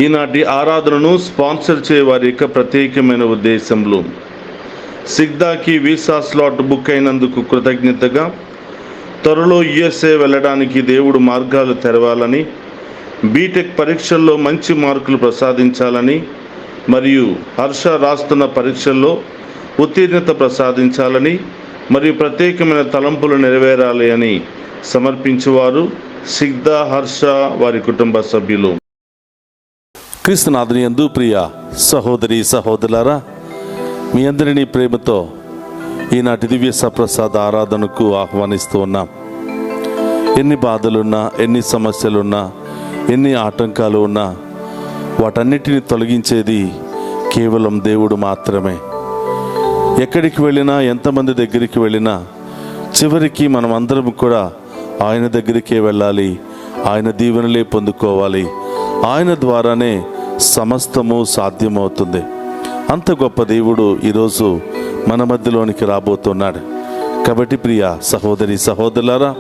ఈనాటి ఆరాధనను స్పాన్సర్ చేయ వారి యొక్క ప్రత్యేకమైన ఉద్దేశంలో సిగ్దాకి వీసా స్లాట్ బుక్ అయినందుకు కృతజ్ఞతగా త్వరలో USA వెళ్ళడానికి దేవుడు మార్గాలు తెరవాలని, బీటెక్ పరీక్షల్లో మంచి మార్కులు ప్రసాదించాలని మరియు హర్ష రాస్తున్న పరీక్షల్లో ఉత్తీర్ణత ప్రసాదించాలని మరియు ప్రత్యేకమైన తలంపులు నెరవేరాలి అని సమర్పించేవారు సిగ్దా హర్ష వారి కుటుంబ సభ్యులు. క్రీస్తునాథుని యందు ప్రియ సహోదరి సహోదరులారా, మీ అందరినీ ప్రేమతో ఈనాటి దివ్య సప్రసాద ఆరాధనకు ఆహ్వానిస్తూ ఉన్నాం. ఎన్ని బాధలున్నా, ఎన్ని సమస్యలున్నా, ఎన్ని ఆటంకాలు ఉన్నా వాటన్నిటిని తొలగించేది కేవలం దేవుడు మాత్రమే. ఎక్కడికి వెళ్ళినా, ఎంతమంది దగ్గరికి వెళ్ళినా చివరికి మనం అందరం కూడా ఆయన దగ్గరికే వెళ్ళాలి, ఆయన దీవెనలే పొందుకోవాలి. ఆయన ద్వారానే సమస్తము సాధ్యమవుతుంది. అంత గొప్ప దేవుడు ఈరోజు మన మధ్యలోనికి రాబోతున్నాడు. కాబట్టి ప్రియ సహోదరి సహోదరులారా,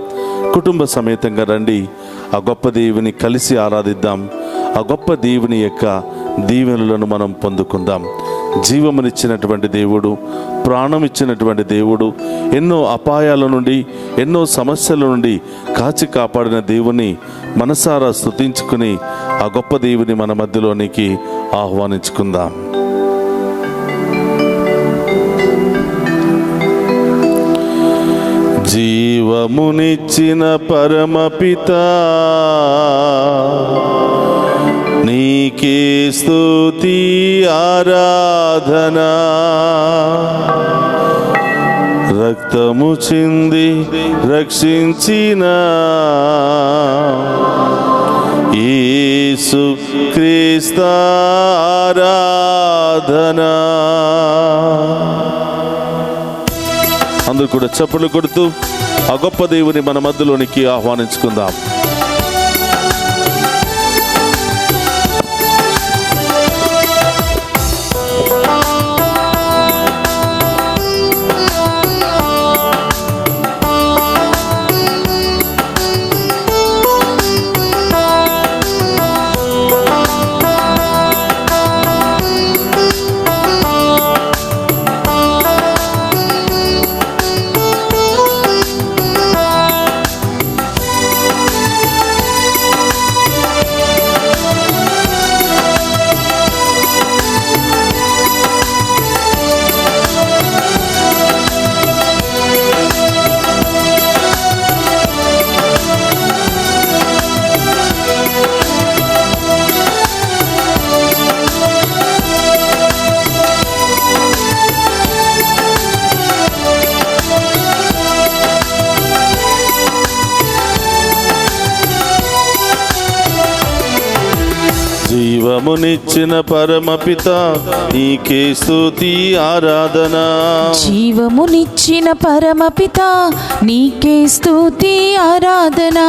కుటుంబ సమేతంగా రండి, ఆ గొప్ప దేవుని కలిసి ఆరాధిద్దాం. ఆ గొప్ప దేవుని యొక్క దీవెనలను మనం పొందుకుందాం. జీవమునిచ్చినటువంటి దేవుడు, ప్రాణం ఇచ్చినటువంటి దేవుడు, ఎన్నో అపాయాల నుండి, ఎన్నో సమస్యల నుండి కాచి కాపాడిన దేవుని మనసారా స్తుతించుకుని ఆ గొప్ప దేవుని మన మధ్యలోనికి ఆహ్వానించుకుందాం. జీవమునిచ్చిన పరమపితా, నీకే స్తుతి ఆరాధనా. రక్తము చింది రక్షించిన యేసు క్రీస్తు ఆరాధనా. అందరూ కూడా చప్పట్లు కొడుతూ ఆ గొప్ప దేవుని మన మధ్యలోనికి ఆహ్వానించుకుందాం. జీవమునిచ్చిన పరమపిత, నీకే స్తుతి ఆరాధనా. జీవమునిచ్చిన పరమపిత, నీకే స్తుతి ఆరాధనా.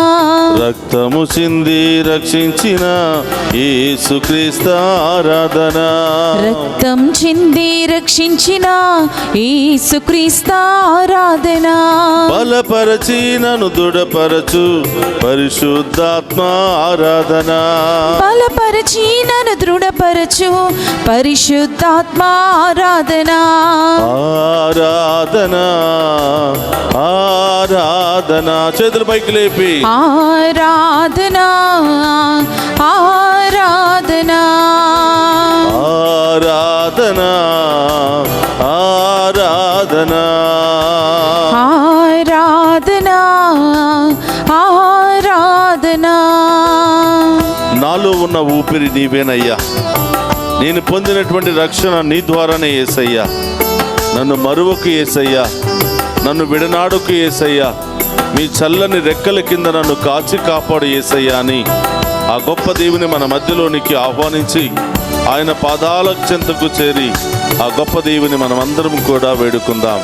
రక్తము చింది రక్షించిన యేసుక్రీస్తు ఆరాధనా. రక్తం చింది రక్షించిన యేసుక్రీస్తు ఆరాధనా. బలపరచి నన్ను దృఢపరచు పరిశుద్ధాత్మ ఆరాధనా. బలపరచి నన్ను దృఢపరచు పరిశుద్ధాత్మ ఆరాధనా. ఆరాధనా ఆరాధనా. చేతులు పైకి లేపి ఆరాధనా ఆరాధనా ఆరాధనా ఆరాధనా ఆరాధనా ఆరాధనా. నాలో ఉన్న ఊపిరి నీవేనయ్యా. నేను పొందినటువంటి రక్షణ నీ ద్వారానే యేసయ్యా. నన్ను మరువకు యేసయ్యా, నన్ను విడనాడుకు యేసయ్యా. మీ చల్లని రెక్కల కింద నన్ను కాచి కాపాడు యేసయ్యా అని ఆ గొప్ప దేవుని మన మధ్యలోనికి ఆహ్వానించి ఆయన పాదాల చెంతకు చేరి ఆ గొప్ప దేవుని మనమందరం కూడా వేడుకుందాం.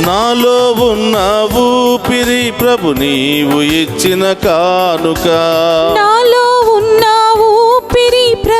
నాలో ఉన్న ఊపిరి ప్రభు నీవు ఇచ్చిన కానుక. నాలో ఉన్న ఊపిరి ప్రభు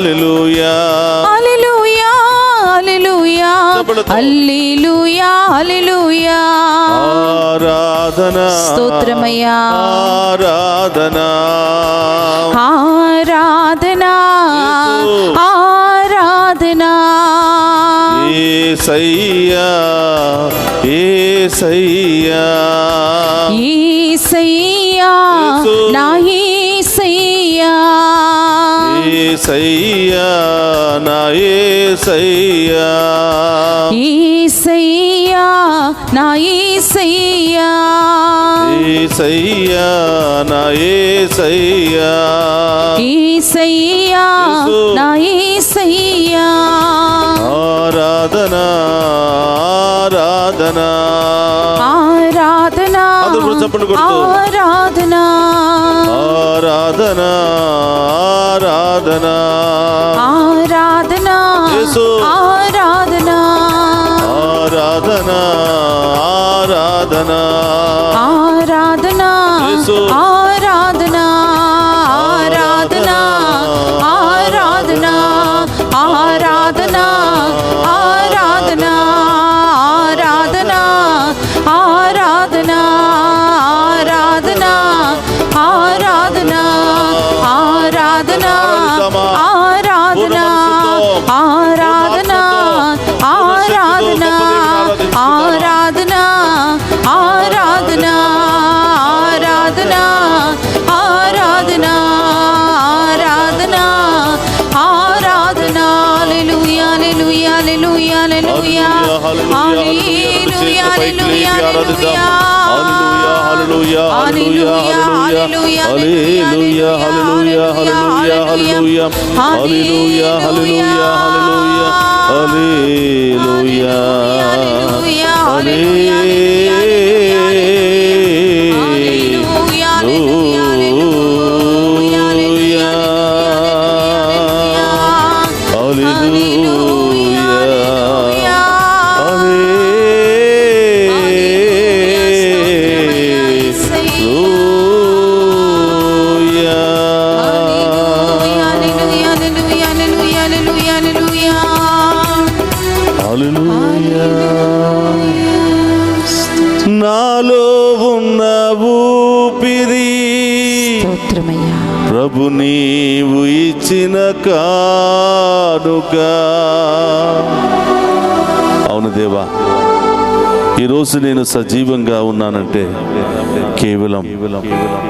హల్లెలూయా హల్లెలూయా హల్లెలూయా చప్పట్లతో. హల్లెలూయా హల్లెలూయా ఆరాధన స్తోత్రమయ్యా ఆరాధన ఆరాధన ఆరాధన యేసయ్యా యేసయ్యా యేసయ్యా నా యేసయ్యా యేసయ్యా నా యేసయ్యా యేసయ్యా నా యేసయ్యా యేసయ్యా నా యేసయ్యా యేసయ్యా నా యేసయ్యా ఆరాధన ఆరాధన ఆరాధన అందరూ కూడా చప్పట్లు కొడుతూ. ఆరాధన ఆరాధన ఆరాధన ఆరాధన యేసు. ఆరాధన ఆరాధన ఆరాధన ఆరాధన యేసు. ఆరాధన ఆరాధన ఆరాధన ఆరాధన ఆరాధన ఆరాధన ఆరాధన ఆరాధన ఆరాధన ఆరాధన ఆరాధన ఆరాధన ఆరాధన ఆరాధన ఆరాధన ఆరాధన ఆరాధన ఆరాధన ఆరాధన హల్లెలూయా హల్లెలూయా హల్లెలూయా హల్లెలూయా హల్లెలూయా హల్లెలూయా హల్లెలూయా హల్లెలూయా హల్లెలూయా హల్లెలూయా హల్లెలూయా హల్లెలూయా హల్లెలూయా హల్లెలూయా హల్లెలూయా హల్లెలూయా నాలో ఉన్న ఊపిరి స్తోత్రమయ్యా ప్రభు నీవు ఇచ్చిన కానుక. అవును దేవా, ఈరోజు నేను సజీవంగా ఉన్నానంటే కేవలం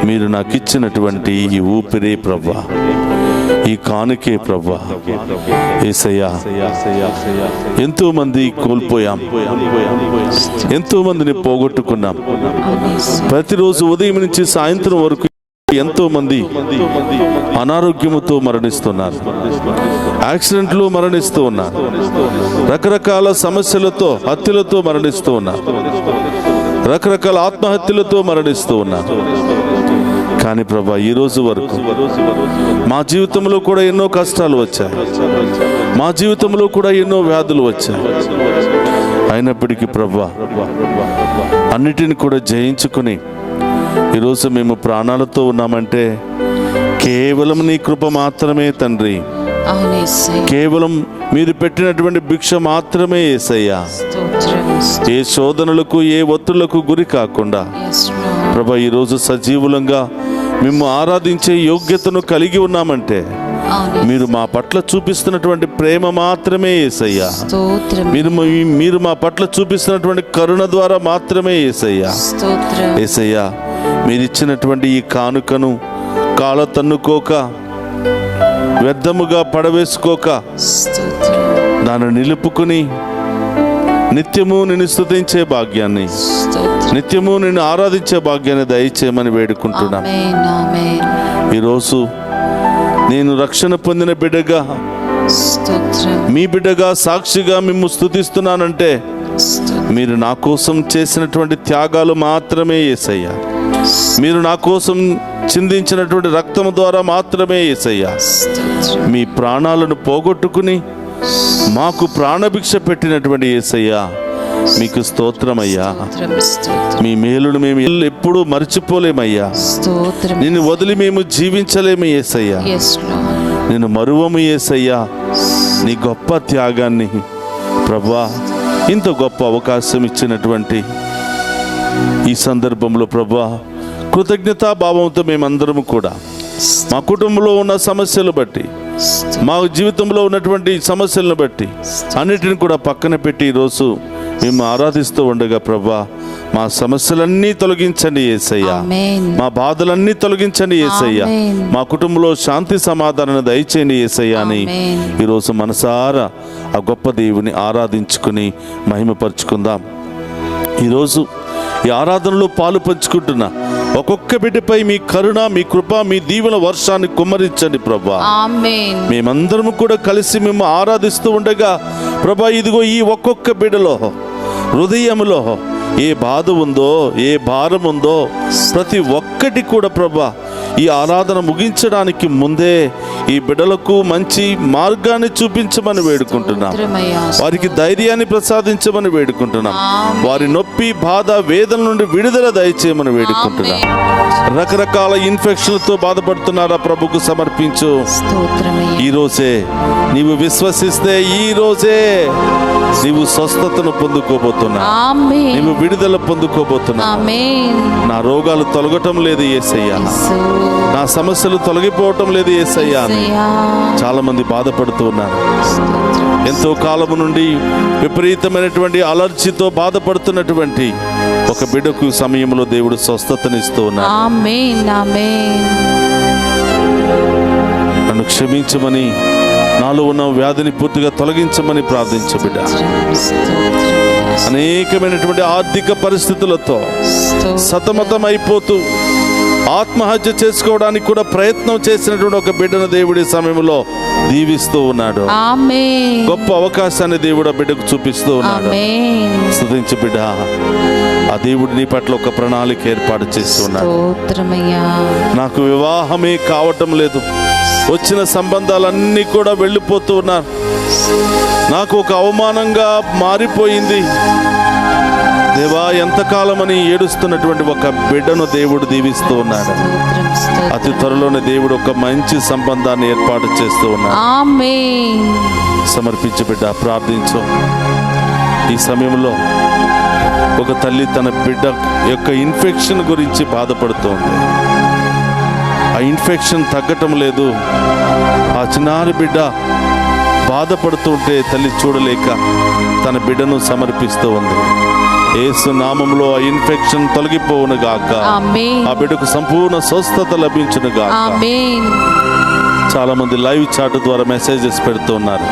మీరు నాకు ఇచ్చినటువంటి ఈ ఊపిరే ప్రభా, ఈ కానుకే ప్రభా. యేసయ్యా, ఎంతో మంది కోల్పోయాం, ఎంతో మందిని పోగొట్టుకున్నాం. ప్రతిరోజు ఉదయం నుంచి సాయంత్రం వరకు ఎంతో మంది అనారోగ్యముతో మరణిస్తున్నారు, యాక్సిడెంట్లు మరణిస్తూ ఉన్నారు, రకరకాల సమస్యలతో హత్యలతో మరణిస్తూ ఉన్నారు, రకరకాల ఆత్మహత్యలతో మరణిస్తూ ఉన్నారు. కానీ ప్రభా, ఈ రోజు వరకు మా జీవితంలో కూడా ఎన్నో కష్టాలు వచ్చాయి, మా జీవితంలో కూడా ఎన్నో వ్యాధులు వచ్చాయి. అయినప్పటికీ ప్రభా, అన్నిటిని కూడా జయించుకుని ఈరోజు మేము ప్రాణాలతో ఉన్నామంటే కేవలం నీ కృప మాత్రమే తండ్రి, కేవలం మీరు పెట్టినటువంటి భిక్ష మాత్రమే యేసయ్యా. ఏ శోధనలకు ఏ ఒత్తులకు గురి కాకుండా ప్రభా, ఈరోజు సజీవులంగా మేము ఆరాధించే యోగ్యతను కలిగి ఉన్నామంటే మీరు మా పట్ల చూపిస్తున్నటువంటి ప్రేమ మాత్రమే యేసయ్యా. మీరు మా పట్ల చూపిస్తున్నటువంటి కరుణ ద్వారా మాత్రమే యేసయ్యా. యేసయ్యా, మీరు ఇచ్చినటువంటి ఈ కానుకను కాళ్ళ తన్నుకోక, వ్యర్థముగా పడవేసుకోక, దాన్ని నిలుపుకుని నిత్యము నిన్ను స్తుతించే భాగ్యాన్ని, నిత్యము నిన్ను ఆరాధించే భాగ్యాన్ని దయచేయమని వేడుకుంటున్నాను. ఈరోజు నేను రక్షణ పొందిన బిడ్డగా, మీ బిడ్డగా సాక్షిగా మిమ్ము స్తుతిస్తున్నానంటే మీరు నా కోసం చేసినటువంటి త్యాగాలు మాత్రమే యేసయ్యా. మీరు నా కోసం చిందించినటువంటి రక్తము ద్వారా మాత్రమే యేసయ్యా. మీ ప్రాణాలను పోగొట్టుకుని మాకు ప్రాణభిక్ష పెట్టినటువంటి యేసయ్యా, మీకు స్తోత్రమయ్యా. మీ మేలును మేము ఎప్పుడూ మర్చిపోలేమయ్యా. నిన్ను వదిలి మేము జీవించలేము యేసయ్యా. నేను మరువము యేసయ్యా నీ గొప్ప త్యాగాన్ని. ప్రభువా, ఇంత గొప్ప అవకాశం ఇచ్చినటువంటి ఈ సందర్భంలో ప్రభువా, కృతజ్ఞతాభావంతో మేమందరము కూడా మా కుటుంబంలో ఉన్న సమస్యలు బట్టి, మా జీవితంలో ఉన్నటువంటి సమస్యలను బట్టి అన్నిటిని కూడా పక్కన పెట్టి ఈరోజు మేము ఆరాధిస్తూ ఉండగా ప్రభువా, మా సమస్యలన్నీ తొలగించండి యేసయ్యా, మా బాధలన్నీ తొలగించండి యేసయ్యా, మా కుటుంబంలో శాంతి సమాధానాన్ని దయచేయండి యేసయ్యా అని ఈరోజు మనసారా ఆ గొప్ప దేవుని ఆరాధించుకుని మహిమపరుచుకుందాం. ఈరోజు ఈ ఆరాధనలో పాలు పంచుకుంటున్న ఒక్కొక్క బిడ్డపై మీ కరుణ, మీ కృప, మీ దీవెన వర్షాన్ని కుమ్మరించండి ప్రభా. మేమందరం కూడా కలిసి మేము ఆరాధిస్తూ ఉండగా ప్రభా, ఇదిగో ఈ ఒక్కొక్క బిడ్డలో హృదయంలో ఏ బాధ ఉందో, ఏ భారం ఉందో ప్రతి ఒక్కటి కూడా ప్రభా, ఈ ఆరాధన ముగించడానికి ముందే ఈ బిడ్డలకు మంచి మార్గాన్ని చూపించమని వేడుకుంటున్నాం. వారికి ధైర్యాన్ని ప్రసాదించమని వేడుకుంటున్నాం. వారి నొప్పి, బాధ, వేదన నుండి విడుదల దయచేయమని వేడుకుంటున్నాం. రకరకాల ఇన్ఫెక్షన్లతో బాధపడుతున్నారా ప్రభుకు సమర్పించు. ఈ రోజే నీవు విశ్వసిస్తే ఈ రోజే నీవు స్వస్థతను పొందుకోబోతున్నా, నీవు విడుదల పొందుకోబోతున్నా. నా రోగాలు తొలగటం లేదు యేసయ్యా, నా సమస్యలు తొలగిపోవటం లేదు యేసయ్యా అని చాలా మంది బాధపడుతూ ఉన్నారు. ఎంతో కాలము నుండి విపరీతమైనటువంటి అలర్జీతో బాధపడుతున్నటువంటి ఒక బిడ్డకు సమయంలో దేవుడు స్వస్థతనిస్తూ ఉన్నాడు. నన్ను క్షమించమని, నాలో ఉన్న వ్యాధిని పూర్తిగా తొలగించమని ప్రార్థించు బిడ్డ. అనేకమైనటువంటి ఆర్థిక పరిస్థితులతో సతమతం అయిపోతూ ఆత్మహత్య చేసుకోవడానికి కూడా ప్రయత్నం చేసినటువంటి ఒక బిడ్డను దేవుడి సమయంలో దీవిస్తూ ఉన్నాడు. గొప్ప అవకాశాన్ని దేవుడు ఆ బిడ్డకు చూపిస్తూ ఉన్నాడు. స్తుతించు బిడ్డ. ఆ దేవుడు నీ పట్ల ఒక ప్రణాళిక ఏర్పాటు చేస్తూ ఉన్నాడు. నాకు వివాహమే కావటం లేదు, వచ్చిన సంబంధాలన్నీ కూడా వెళ్ళిపోతూ ఉన్నారు, నాకు ఒక అవమానంగా మారిపోయింది దేవా, ఎంతకాలమని ఏడుస్తున్నటువంటి ఒక బిడ్డను దేవుడు దీవిస్తూ ఉన్నాడు. అతి త్వరలోనే దేవుడు ఒక మంచి సంబంధాన్ని ఏర్పాటు చేస్తూ ఉన్నాడు. సమర్పించు బిడ్డ, ప్రార్థించు. ఈ సమయంలో ఒక తల్లి తన బిడ్డ యొక్క ఇన్ఫెక్షన్ గురించి బాధపడుతోంది. ఆ ఇన్ఫెక్షన్ తగ్గటం లేదు. ఆ చిన్నారి బిడ్డ బాధపడుతుంటే తల్లి చూడలేక తన బిడ్డను సమర్పిస్తూ ఉంది. యేసు నామములో ఆ ఇన్ఫెక్షన్ తొలగిపోవును గాక, ఆ బిడ్డకు సంపూర్ణ స్వస్థత లభించును గాక. చాలా మంది లైవ్ చాట్ ద్వారా మెసేజెస్ పెడుతూ ఉన్నారు.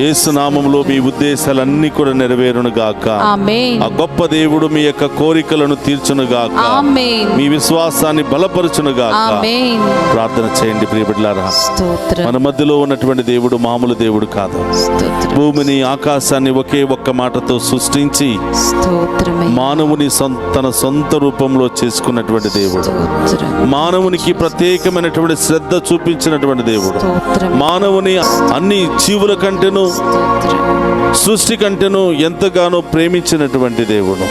యేసు నామములో మీ ఉద్దేశాలన్నీ కూడా నెరవేరును గాక. ఆ గొప్ప దేవుడు మీ యొక్క కోరికలను తీర్చును గాక, మీ విశ్వాసాన్ని బలపరచును గాక. ప్రార్థన చేయండి ప్రియబిడ్డలారా. మన మధ్యలో ఉన్నటువంటి దేవుడు మామూలు దేవుడు కాదు. భూమిని, ఆకాశాన్ని ఒకే ఒక్క మాటతో సృష్టించి మానవుని తన సొంత రూపంలో చేసుకున్నటువంటి దేవుడు. మానవునికి ప్రత్యేకమైనటువంటి శ్రద్ధ చూపించినటువంటి దేవుడు. మానవుని అన్ని జీవుల కంటేను, సృష్టి కంటేను ఎంతగానో ప్రేమించినటువంటి దేవుడు.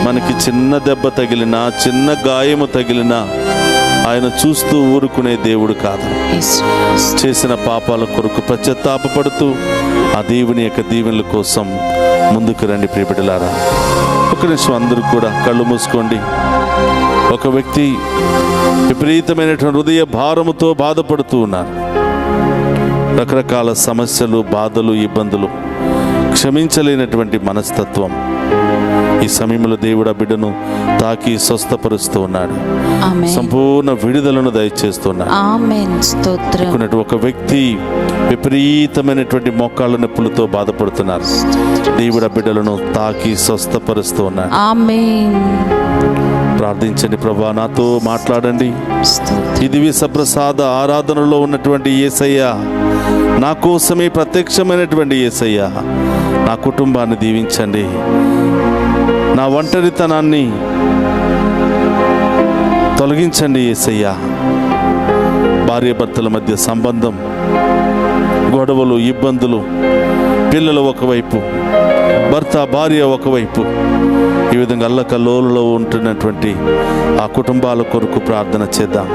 మనకి చిన్న దెబ్బ తగిలినా, చిన్న గాయము తగిలినా ఆయన చూస్తూ ఊరుకునే దేవుడు కాదు. చేసిన పాపాల కొరకు పశ్చాత్తాపపడుతూ ఆ దేవుని యొక్క దీవెనల కోసం ముందుకు రండి ప్రియబిడ్డలారా. ఒక నిమిషం అందరూ కూడా కళ్ళు మూసుకోండి. ఒక వ్యక్తి విపరీతమైనటువంటి హృదయ భారముతో బాధపడుతూ ఉన్నారు. రకరకాల సమస్యలు, బాధలు, ఇబ్బందులు, క్షమించలేనటువంటి మనస్తత్వం. ఈ సమయంలో దేవుడు ఆ బిడ్డను తాకి స్వస్థపరుస్తూ ఉన్నాడు. సంపూర్ణ విడుదలను దయచేస్తున్నాడు. ఒక వ్యక్తి విపరీతమైనటువంటి మోకాళ్ళ నొప్పులతో బాధపడుతున్నారు. దేవుడు ఆ బిడ్డలను తాకి స్వస్థపరుస్తూ ఉన్నాడు. ప్రార్థించండి. ప్రభా, నాతో మాట్లాడండి. ఈ దివ్య సప్రసాద ఆరాధనలో ఉన్నటువంటి యేసయ్య, నా కోసమే ప్రత్యక్షమైనటువంటి యేసయ్య, నా కుటుంబాన్ని దీవించండి. నా ఒంటరితనాన్ని తొలగించండి యేసయ్య. భార్యాభర్తల మధ్య సంబంధం, గొడవలు, ఇబ్బందులు, పిల్లలు ఒకవైపు, భర్త భార్య ఒకవైపు, ఈ విధంగా అల్లకల్లోలలో ఉంటున్నటువంటి ఆ కుటుంబాల కొరకు ప్రార్థన చేద్దాం.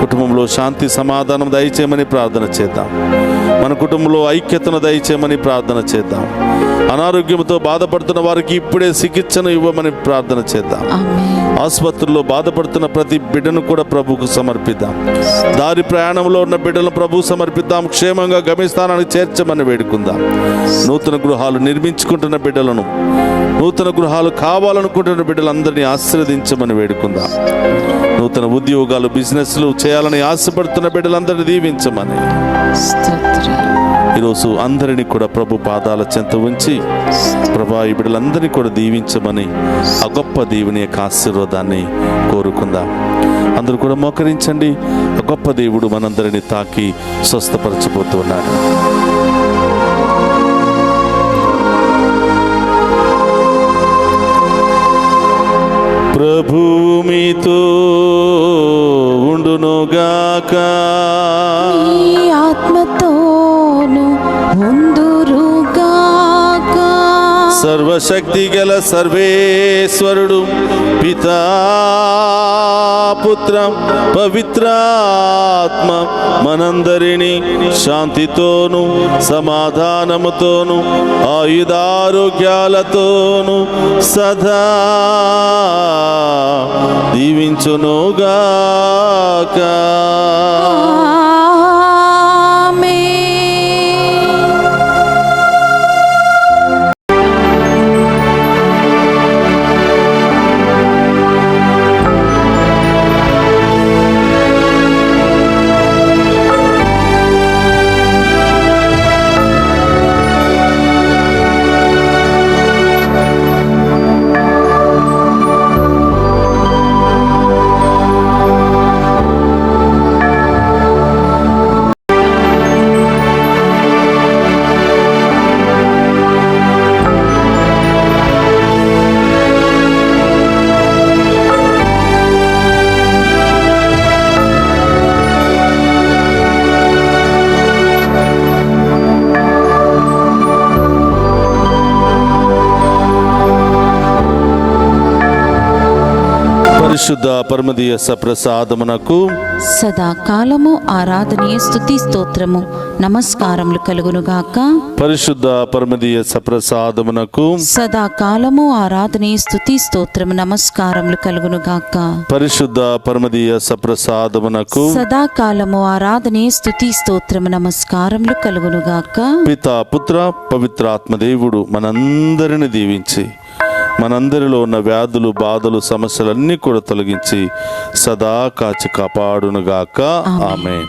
కుటుంబంలో శాంతి సమాధానం దయచేయమని ప్రార్థన చేద్దాం. మన కుటుంబంలో ఐక్యతను దయచేయమని ప్రార్థన చేద్దాం. అనారోగ్యంతో బాధపడుతున్న వారికి ఇప్పుడే చికిత్సను ఇవ్వమని ప్రార్థన చేద్దాం. ఆమేన్. ఆసుపత్రుల్లో బాధపడుతున్న ప్రతి బిడ్డను కూడా ప్రభువుకు సమర్పిద్దాం. దారి ప్రయాణంలో ఉన్న బిడ్డలను ప్రభువు సమర్పిద్దాం. క్షేమంగా గమ్యస్థానానికి చేర్చమని వేడుకుందాం. నూతన గృహాలు నిర్మించుకుంటున్న బిడ్డలను, నూతన గృహాలు కావాలనుకుంటున్న బిడ్డలందరినీ ఆశీర్వదించమని వేడుకుందాం. నూతన ఉద్యోగాలు, బిజినెస్లు చేయాలని ఆశపడుతున్న బిడ్డలందరినీ దీవించమని, స్తోత్రం. ఈరోజు అందరినీ కూడా ప్రభు పాదాల చెంత ఉంచి ప్రభా ఈ బిడ్డలందరినీ కూడా దీవించమని, ఆ గొప్ప దేవుని యొక్క ఆశీర్వాదాన్ని కోరుకుందాం. అందరూ కూడా మోకరించండి. ఆ గొప్ప దేవుడు మనందరినీ తాకి స్వస్థపరచబోతున్నాడు. ప్రభువు మీతో ఉండునుగాక. నీ ఆత్మతోను ఉందురుగాక. సర్వశక్తి గల సర్వేశ్వరుడు పితా, పుత్ర, పవిత్రాత్మ మనందరినీ శాంతితోను సమాధానముతోను ఆయుధారోగ్యాలతోను సదా దీవించునుగాక. ఆమేన్. పరిశుద్ధ పరమదీయ సప్రసాదమునకు సదాకాలము ఆరాధనీయ స్తుతి స్తోత్రము నమస్కారములు కలుగునుగాక. పరిశుద్ధ పరమదీయ సప్రసాదమునకు సదాకాలము ఆరాధనీయ స్తుతి స్తోత్రము నమస్కారములు కలుగునుగాక. పరిశుద్ధ పరమదీయ సప్రసాదమునకు సదాకాలము ఆరాధనీయ స్తుతి స్తోత్రము నమస్కారములు కలుగునుగాక. పితా, పుత్ర, పవిత్రాత్మ దేవుడు మనందరిని దీవించి మనందరిలో ఉన్న వ్యాధులు, బాధలు, సమస్యలన్నీ కూడా తొలగించి సదా కాచి కాపాడునుగాక. ఆమేన్.